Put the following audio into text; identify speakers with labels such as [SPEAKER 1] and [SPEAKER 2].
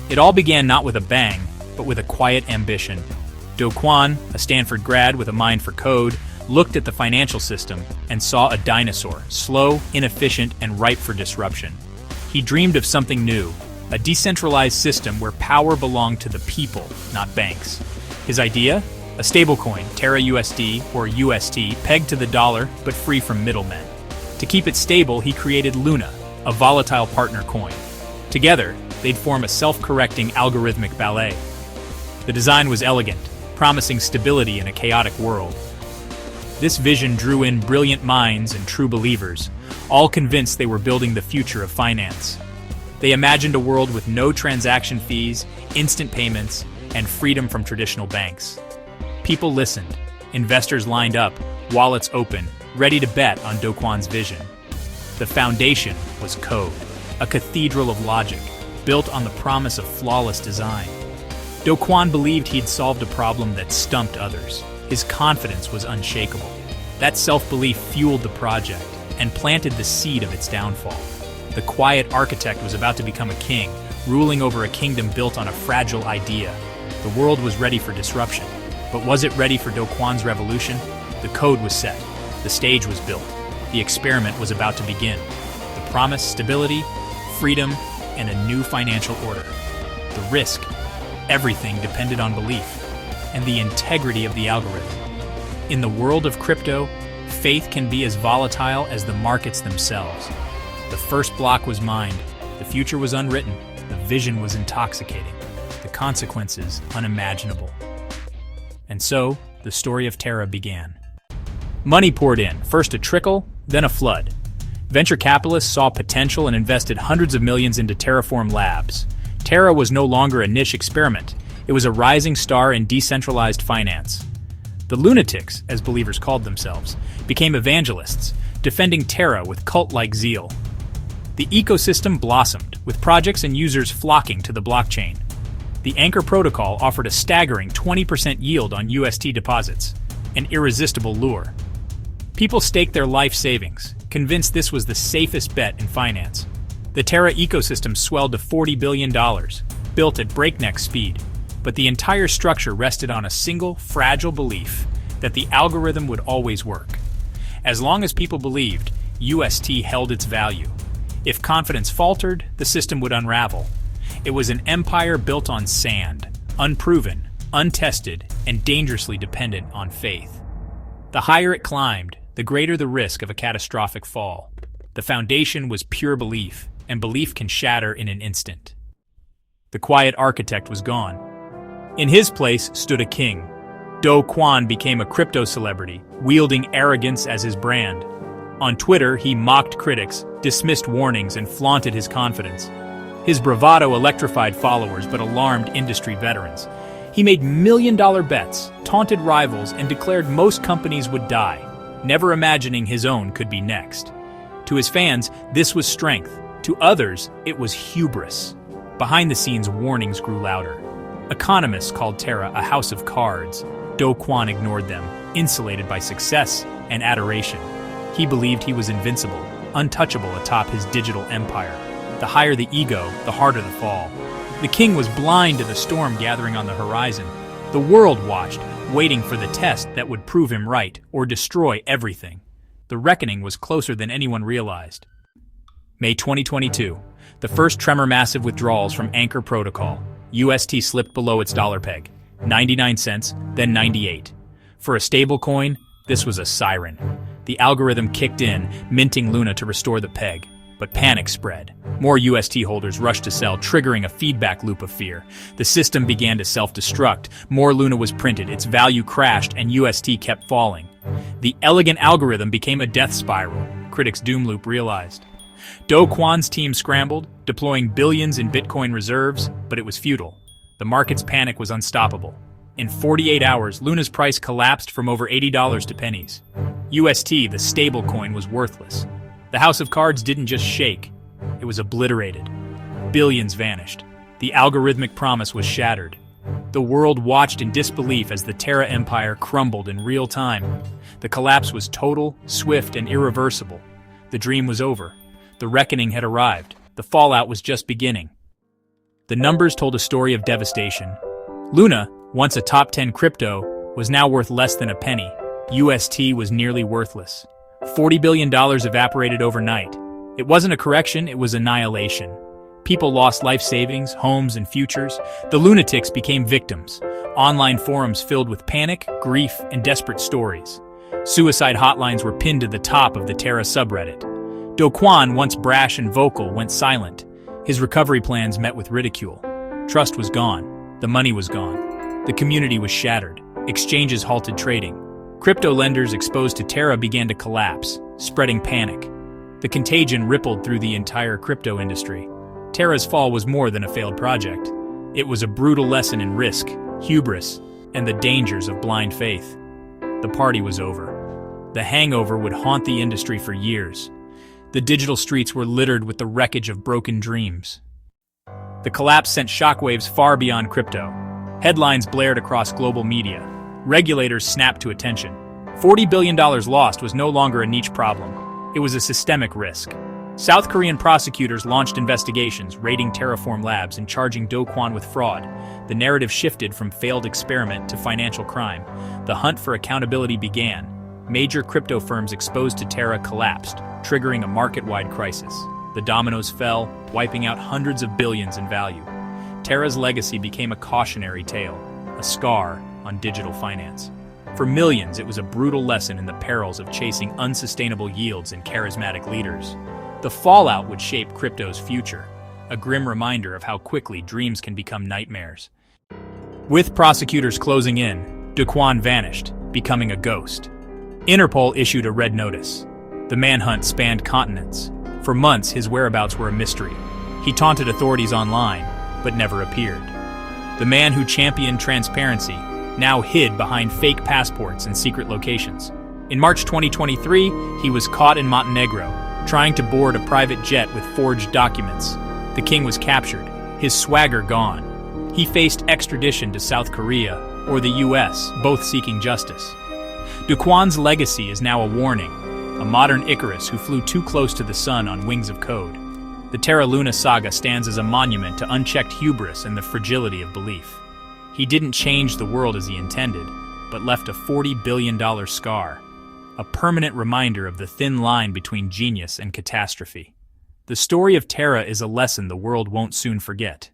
[SPEAKER 1] It all began not with a bang, but with a quiet ambition. Do Kwon, a Stanford grad with a mind for code, looked at the financial system and saw a dinosaur, slow, inefficient, and ripe for disruption. He dreamed of something new, a decentralized system where power belonged to the people, not banks. His idea? A stablecoin, Terra USD or UST, pegged to the dollar but free from middlemen. To keep it stable, he created Luna, a volatile partner coin. Together, they'd form a self-correcting algorithmic ballet. The design was elegant, promising stability in a chaotic world. This vision drew in brilliant minds and true believers, all convinced they were building the future of finance. They imagined a world with no transaction fees, instant payments, and freedom from traditional banks. People listened, investors lined up, wallets open, ready to bet on Do Kwon's vision. The foundation was code, a cathedral of logic, built on the promise of flawless design. Do Kwon believed he'd solved a problem that stumped others. His confidence was unshakable. That self-belief fueled the project and planted the seed of its downfall. The quiet architect was about to become a king, ruling over a kingdom built on a fragile idea. The world was ready for disruption. But was it ready for Do Kwon's revolution? The code was set. The stage was built. The experiment was about to begin. The promise, stability, freedom, and a new financial order. The risk, everything depended on belief and the integrity of the algorithm. In the world of crypto, faith can be as volatile as the markets themselves. The first block was mined, the future was unwritten, the vision was intoxicating, the consequences unimaginable. And so, the story of Terra began. Money poured in, first a trickle, then a flood. Venture capitalists saw potential and invested hundreds of millions into Terraform Labs. Terra was no longer a niche experiment. It was a rising star in decentralized finance. The lunatics, as believers called themselves, became evangelists, defending Terra with cult-like zeal. The ecosystem blossomed, with projects and users flocking to the blockchain. The Anchor protocol offered a staggering 20% yield on UST deposits, an irresistible lure. People staked their life savings, convinced this was the safest bet in finance. The Terra ecosystem swelled to $40 billion, built at breakneck speed, but the entire structure rested on a single, fragile belief that the algorithm would always work. As long as people believed, UST held its value. If confidence faltered, the system would unravel. It was an empire built on sand, unproven, untested, and dangerously dependent on faith. The higher it climbed, the greater the risk of a catastrophic fall. The foundation was pure belief, and belief can shatter in an instant. The quiet architect was gone. In his place stood a king. Do Kwon became a crypto celebrity, wielding arrogance as his brand. On Twitter, he mocked critics, dismissed warnings, and flaunted his confidence. His bravado electrified followers but alarmed industry veterans. He made million-dollar bets, taunted rivals, and declared most companies would die, never imagining his own could be next. To his fans, this was strength. To others, it was hubris. Behind the scenes, warnings grew louder. Economists called Terra a house of cards. Do Kwon ignored them, insulated by success and adoration. He believed he was invincible, untouchable atop his digital empire. The higher the ego, the harder the fall. The king was blind to the storm gathering on the horizon. The world watched, waiting for the test that would prove him right or destroy everything. The reckoning was closer than anyone realized. May 2022, the first tremor massive withdrawals from Anchor protocol. UST slipped below its dollar peg, 99 cents, then 98. For a stablecoin, this was a siren. The algorithm kicked in, minting Luna to restore the peg. But panic spread. More UST holders rushed to sell, triggering a feedback loop of fear. The system began to self-destruct. More Luna was printed, its value crashed, and UST kept falling. The elegant algorithm became a death spiral, critics' doom loop realized. Do Kwon's team scrambled, deploying billions in Bitcoin reserves, but it was futile. The market's panic was unstoppable. In 48 hours, Luna's price collapsed from over $80 to pennies. UST, the stablecoin, was worthless. The house of cards didn't just shake, it was obliterated. Billions vanished. The algorithmic promise was shattered. The world watched in disbelief as the Terra empire crumbled in real time. The collapse was total, swift, and irreversible. The dream was over. The reckoning had arrived. The fallout was just beginning. The numbers told a story of devastation. Luna, once a top 10 crypto, was now worth less than a penny. UST was nearly worthless. $40 billion evaporated overnight. It wasn't a correction, it was annihilation. People lost life savings, homes, and futures. The lunatics became victims. Online forums filled with panic, grief, and desperate stories. Suicide hotlines were pinned to the top of the Terra subreddit. Do Kwon, once brash and vocal, went silent. His recovery plans met with ridicule. Trust was gone. The money was gone. The community was shattered. Exchanges halted trading. Crypto lenders exposed to Terra began to collapse, spreading panic. The contagion rippled through the entire crypto industry. Terra's fall was more than a failed project. It was a brutal lesson in risk, hubris, and the dangers of blind faith. The party was over. The hangover would haunt the industry for years. The digital streets were littered with the wreckage of broken dreams. The collapse sent shockwaves far beyond crypto. Headlines blared across global media. Regulators snapped to attention. $40 billion lost was no longer a niche problem. It was a systemic risk. South Korean prosecutors launched investigations, raiding Terraform Labs and charging Do Kwon with fraud. The narrative shifted from failed experiment to financial crime. The hunt for accountability began. Major crypto firms exposed to Terra collapsed, triggering a market-wide crisis. The dominoes fell, wiping out hundreds of billions in value. Terra's legacy became a cautionary tale, a scar on digital finance. For millions, it was a brutal lesson in the perils of chasing unsustainable yields and charismatic leaders. The fallout would shape crypto's future, a grim reminder of how quickly dreams can become nightmares. With prosecutors closing in, Do Kwon vanished, becoming a ghost. Interpol issued a red notice. The manhunt spanned continents. For months, his whereabouts were a mystery. He taunted authorities online, but never appeared. The man who championed transparency now hid behind fake passports and secret locations. In March 2023, he was caught in Montenegro, trying to board a private jet with forged documents. The king was captured, his swagger gone. He faced extradition to South Korea or the US, both seeking justice. Do Kwon's legacy is now a warning, a modern Icarus who flew too close to the sun on wings of code. The Terra Luna saga stands as a monument to unchecked hubris and the fragility of belief. He didn't change the world as he intended, but left a $40 billion scar, a permanent reminder of the thin line between genius and catastrophe. The story of Terra is a lesson the world won't soon forget.